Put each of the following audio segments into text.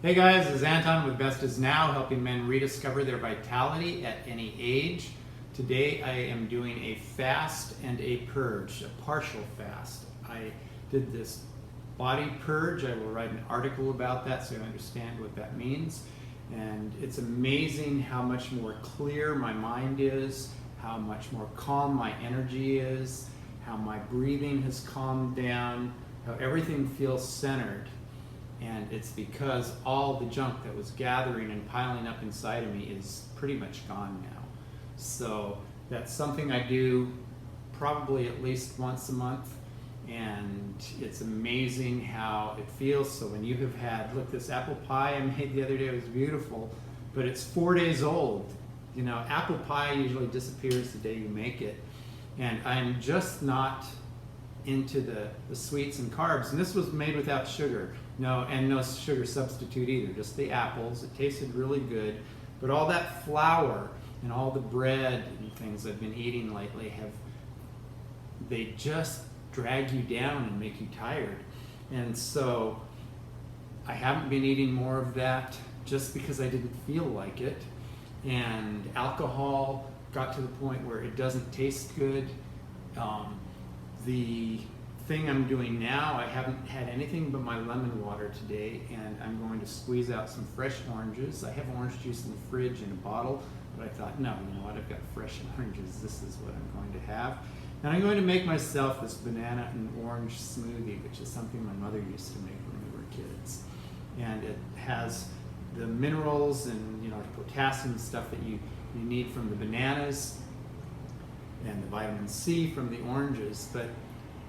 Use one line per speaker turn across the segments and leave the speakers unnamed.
Hey guys, this is Anton with Best Is Now, helping men rediscover their vitality at any age. Today I am doing a fast and a purge, a partial fast. I did this body purge. I will write an article about that so you understand what that means. And it's amazing how much more clear my mind is, how much more calm my energy is, how my breathing has calmed down, how everything feels centered. And it's because all the junk that was gathering and piling up inside of me is pretty much gone now. So that's something I do probably at least once a month, and it's amazing how it feels. So when you have had, look, this apple pie I made the other day was beautiful, but it's 4 days old. You know, apple pie usually disappears the day you make it, and I'm just not into the sweets and carbs. And this was made without sugar. No, and no sugar substitute either, just the apples. It tasted really good, but all that flour and all the bread and things I've been eating lately they just drag you down and make you tired. And so I haven't been eating more of that just because I didn't feel like it. And alcohol got to the point where it doesn't taste good. The thing I'm doing now, I haven't had anything but my lemon water today, and I'm going to squeeze out some fresh oranges. I have orange juice in the fridge in a bottle, but I thought, no, you know what, I've got fresh oranges. This is what I'm going to have. And I'm going to make myself this banana and orange smoothie, which is something my mother used to make when we were kids. And it has the minerals and, you know, potassium stuff that you need from the bananas, and the vitamin C from the oranges. But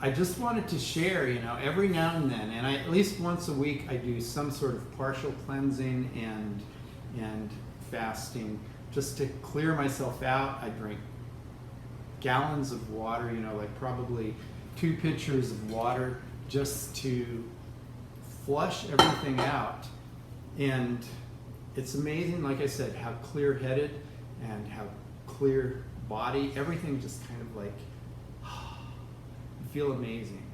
I just wanted to share, you know, every now and then, and at least once a week I do some sort of partial cleansing and fasting just to clear myself out. I drink gallons of water, you know, like probably 2 pitchers of water, just to flush everything out. And it's amazing, like I said, how clear-headed and how clear body, everything just kind of like, you feel amazing.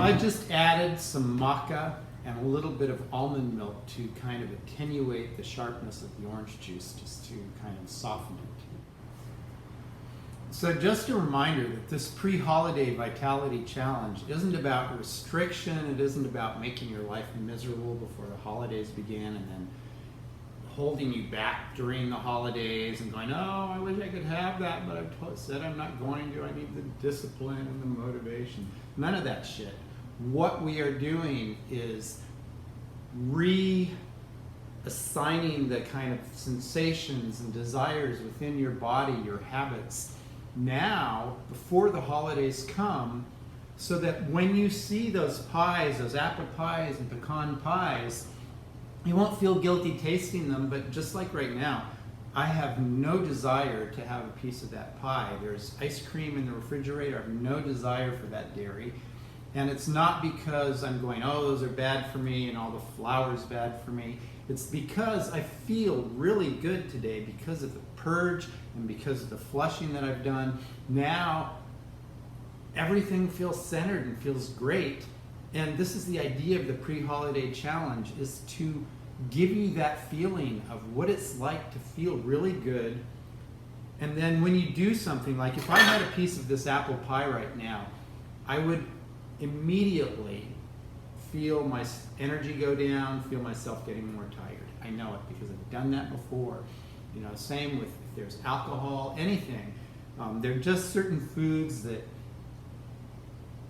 I just added some maca and a little bit of almond milk to kind of attenuate the sharpness of the orange juice, just to kind of soften it. So just a reminder that this pre-holiday vitality challenge isn't about restriction. It isn't about making your life miserable before the holidays begin and then holding you back during the holidays and going, oh, I wish I could have that, but I've said I'm not going to. I need the discipline and the motivation. None of that shit. What we are doing is reassigning the kind of sensations and desires within your body, your habits, now, before the holidays come, so that when you see those pies, those apple pies and pecan pies, you won't feel guilty tasting them. But just like right now, I have no desire to have a piece of that pie. There's ice cream in the refrigerator. I have no desire for that dairy. And it's not because I'm going, oh, those are bad for me and all the flour's bad for me. It's because I feel really good today because of the purge and because of the flushing that I've done. Now, everything feels centered and feels great. And this is the idea of the pre-holiday challenge, is to give you that feeling of what it's like to feel really good. And then when you do something, like if I had a piece of this apple pie right now, I would immediately feel my energy go down, feel myself getting more tired. I know it because I've done that before. You know, same with if there's alcohol, anything. There are just certain foods that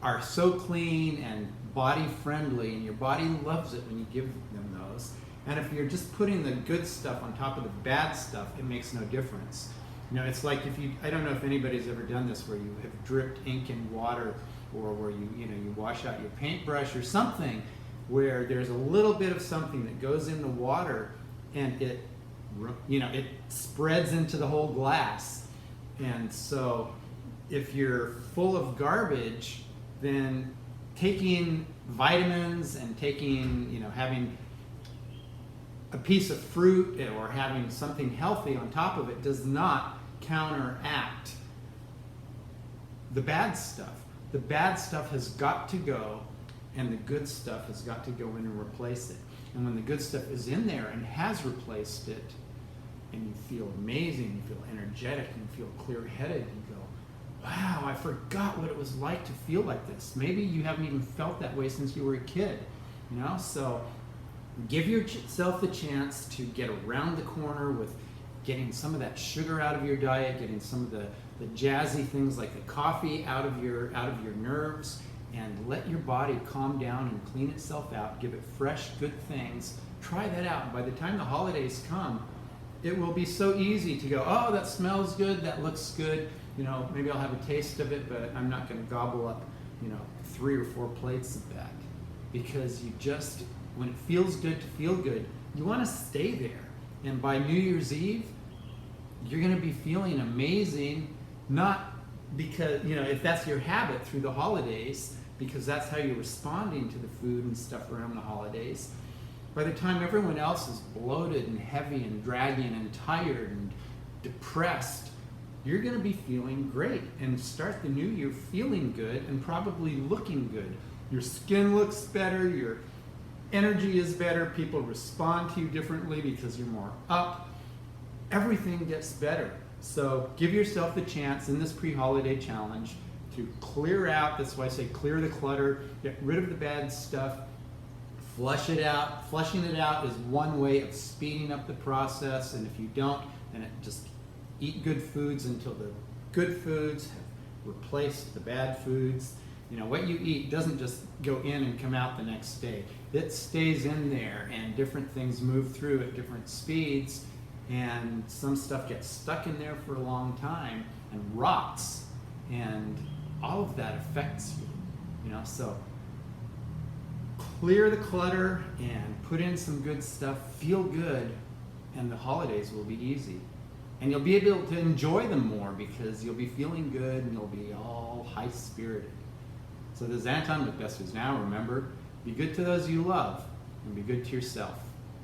are so clean and body friendly, and your body loves it when you give them those. And if you're just putting the good stuff on top of the bad stuff, it makes no difference. It's like I don't know if anybody's ever done this, where you have dripped ink in water, or where you wash out your paintbrush or something, where there's a little bit of something that goes in the water, and it spreads into the whole glass. And so if you're full of garbage, then taking vitamins and having a piece of fruit or having something healthy on top of it does not counteract the bad stuff. The bad stuff has got to go, and the good stuff has got to go in and replace it. And when the good stuff is in there and has replaced it, and you feel amazing, you feel energetic, and you feel clear-headed, you go, wow, I forgot what it was like to feel like this. Maybe you haven't even felt that way since you were a kid. So give yourself the chance to get around the corner with getting some of that sugar out of your diet, getting some of the jazzy things like the coffee out of your nerves, and let your body calm down and clean itself out. Give it fresh, good things. Try that out. And by the time the holidays come, it will be so easy to go, oh, that smells good, that looks good. Maybe I'll have a taste of it, but I'm not going to gobble up, 3 or 4 plates of that. Because when it feels good to feel good, you want to stay there. And by New Year's Eve, you're going to be feeling amazing, not because, if that's your habit through the holidays, because that's how you're responding to the food and stuff around the holidays. By the time everyone else is bloated and heavy and dragging and tired and depressed, you're going to be feeling great and start the new year feeling good and probably looking good. Your skin looks better, your energy is better, people respond to you differently because you're more up. Everything gets better. So give yourself the chance in this pre-holiday challenge to clear out. That's why I say clear the clutter, get rid of the bad stuff, flush it out. Flushing it out is one way of speeding up the process, and if you don't, then just eat good foods until the good foods have replaced the bad foods. What you eat doesn't just go in and come out the next day. It stays in there, and different things move through at different speeds, and some stuff gets stuck in there for a long time and rots, and all of that affects you. So clear the clutter and put in some good stuff, feel good, and the holidays will be easy. And you'll be able to enjoy them more because you'll be feeling good and you'll be all high-spirited. So this is Anton with Best Is Now. Remember, be good to those you love and be good to yourself.